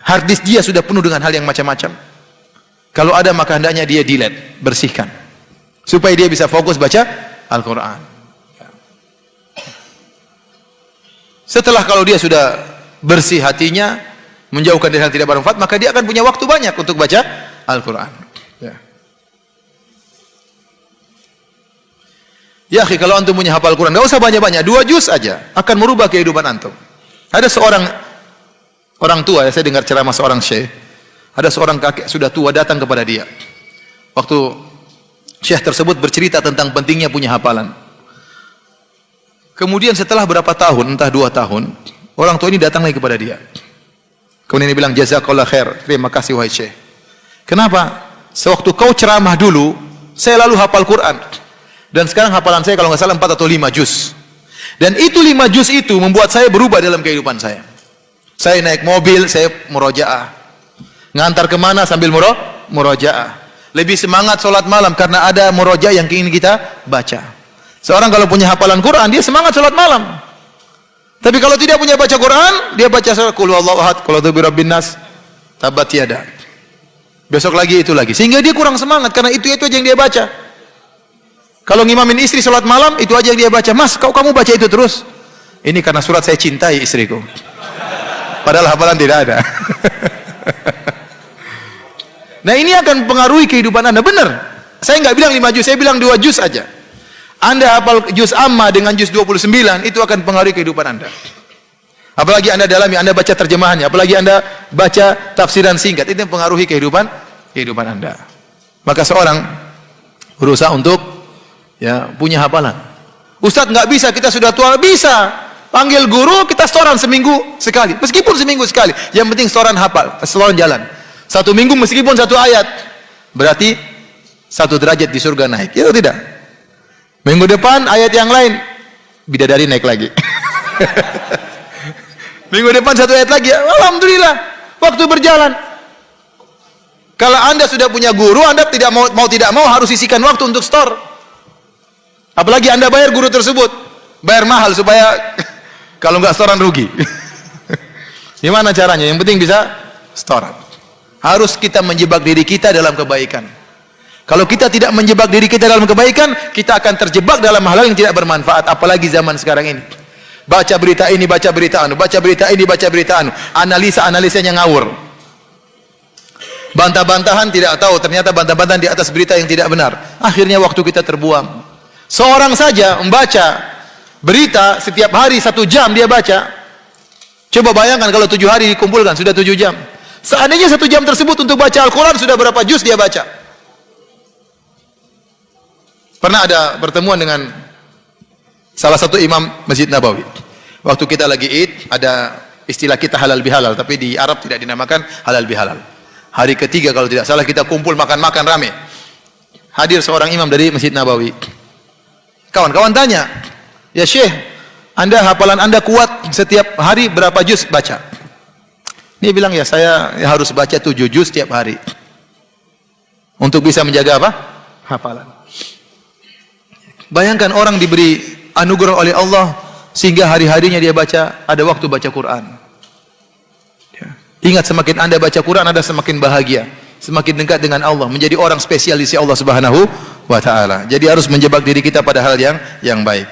Hard disk dia sudah penuh dengan hal yang macam-macam. Kalau ada maka hendaknya dia delete, bersihkan. Supaya dia bisa fokus baca Al-Quran. Setelah kalau dia sudah bersih hatinya, menjauhkan dari hal tidak bermanfaat, maka dia akan punya waktu banyak untuk baca Al-Quran. Ya akhi, kalau antum punya hafal Quran, enggak usah banyak-banyak, 2 juz aja akan merubah kehidupan antum. Ada seorang orang tua, ya, saya dengar ceramah seorang syekh. Ada seorang kakek sudah tua datang kepada dia. Waktu syekh tersebut bercerita tentang pentingnya punya hafalan. Kemudian setelah berapa tahun, entah 2 tahun, orang tua ini datang lagi kepada dia. Kemudian dia bilang, jazakallah khair, terima kasih wahai syekh. Kenapa? Sewaktu kau ceramah dulu, saya lalu hafal Quran. Dan sekarang hafalan saya kalau nggak salah 4 atau 5 juz. Dan itu 5 juz itu membuat saya berubah dalam kehidupan saya. Saya naik mobil, saya murojaah. Ngantar kemana sambil murojaah. Lebih semangat sholat malam karena ada murojaah yang ingin kita baca. Seorang kalau punya hafalan Quran, dia semangat sholat malam. Tapi kalau tidak punya baca Quran, dia baca surah Qul huwallahu ahad, Qul a'udzu birabbin nas, tabat yada. Besok lagi itu lagi. Sehingga dia kurang semangat karena itu aja yang dia baca. Kalau ngimamin istri sholat malam, itu aja yang dia baca. Mas, kamu baca itu terus? Ini karena surat saya cintai istriku. Padahal hafalan tidak ada. Nah ini akan pengaruhi kehidupan anda. Benar. Saya nggak bilang 5 juz, saya bilang 2 juz aja. Anda hafal juz amma dengan juz 29, itu akan pengaruhi kehidupan anda. Apalagi anda dalami, anda baca terjemahannya, apalagi anda baca tafsiran singkat, itu yang pengaruhi kehidupan anda. Maka seorang berusaha untuk punya hafalan. Ustadz nggak bisa, kita sudah tua. Bisa, panggil guru, kita setoran seminggu sekali, meskipun seminggu sekali, yang penting setoran hafal, setoran jalan 1 minggu meskipun 1 ayat, berarti 1 derajat di surga naik, ya atau tidak? Minggu depan ayat yang lain, bidadari naik lagi. Minggu depan 1 ayat lagi, alhamdulillah, waktu berjalan. Kalau anda sudah punya guru, anda tidak mau harus sisihkan waktu untuk store. Apalagi anda bayar guru tersebut, bayar mahal supaya kalau nggak setoran rugi. Gimana caranya? Yang penting bisa setoran. Harus kita menjebak diri kita dalam kebaikan. Kalau kita tidak menjebak diri kita dalam kebaikan, kita akan terjebak dalam hal yang tidak bermanfaat. Apalagi zaman sekarang ini. Baca berita ini, baca berita anu, baca berita ini, baca berita anu. Analisanya ngawur. Bantah-bantahan tidak tahu, ternyata bantah-bantahan di atas berita yang tidak benar. Akhirnya waktu kita terbuang. Seorang saja membaca berita setiap hari 1 jam dia baca. Coba bayangkan kalau 7 hari dikumpulkan sudah 7 jam. Seandainya 1 jam tersebut untuk baca Al-Quran, sudah berapa juz dia baca? Pernah ada pertemuan dengan salah satu imam Masjid Nabawi. Waktu kita lagi Id, ada istilah kita halal bihalal, tapi di Arab tidak dinamakan halal bihalal. Hari ketiga kalau tidak salah kita kumpul makan-makan rame. Hadir seorang imam dari Masjid Nabawi. Kawan-kawan tanya, ya Syekh, hafalan anda kuat setiap hari berapa juz baca? Dia bilang, ya saya harus baca 7 juz setiap hari. Untuk bisa menjaga apa? Hafalan. Bayangkan orang diberi anugerah oleh Allah, sehingga hari-harinya dia baca, ada waktu baca Quran. Ingat, semakin anda baca Quran, anda semakin bahagia. Semakin dekat dengan Allah, menjadi orang spesial di sisi Allah Subhanahu wa ta'ala. Jadi harus menjebak diri kita pada hal yang baik.